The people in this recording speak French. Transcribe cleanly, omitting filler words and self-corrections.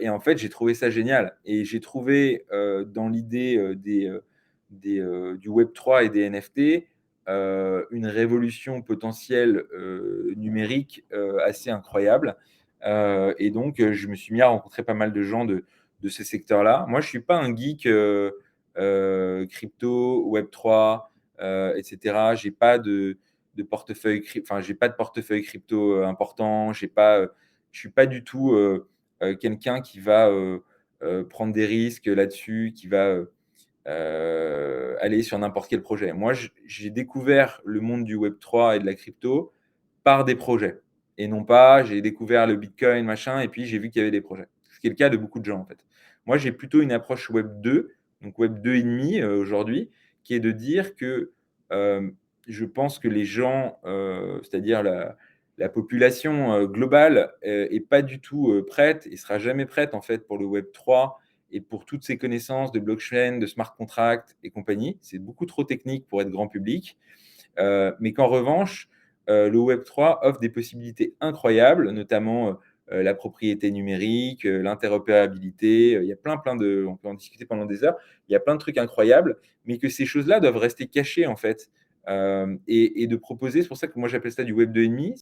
et en fait, j'ai trouvé ça génial et j'ai trouvé, dans l'idée, du web 3 et des NFT, une révolution potentielle, numérique, assez incroyable, et donc je me suis mis à rencontrer pas mal de gens de ces secteurs-là. Moi, je suis pas un geek, crypto, web 3, et cetera. J'ai pas de portefeuille enfin, j'ai pas de portefeuille crypto, important. Je suis pas du tout, quelqu'un qui va, prendre des risques là-dessus, qui va, aller sur n'importe quel projet. Moi, j'ai découvert le monde du web 3 et de la crypto par des projets et non pas j'ai découvert le bitcoin, machin et puis j'ai vu qu'il y avait des projets. Ce qui est le cas de beaucoup de gens, en fait. Moi, j'ai plutôt une approche web 2, donc web 2 et demi, aujourd'hui, qui est de dire que, je pense que les gens, c'est-à-dire la population, globale, est pas du tout, prête et sera jamais prête, en fait, pour le web 3 et pour toutes ces connaissances de blockchain, de smart contract et compagnie. C'est beaucoup trop technique pour être grand public, mais qu'en revanche, le web 3 offre des possibilités incroyables, notamment, la propriété numérique, l'interopérabilité, il y a plein de on peut en discuter pendant des heures. Il y a plein de trucs incroyables, mais que ces choses-là doivent rester cachées, en fait, et de proposer c'est pour ça que moi j'appelle ça du web 2 et demi,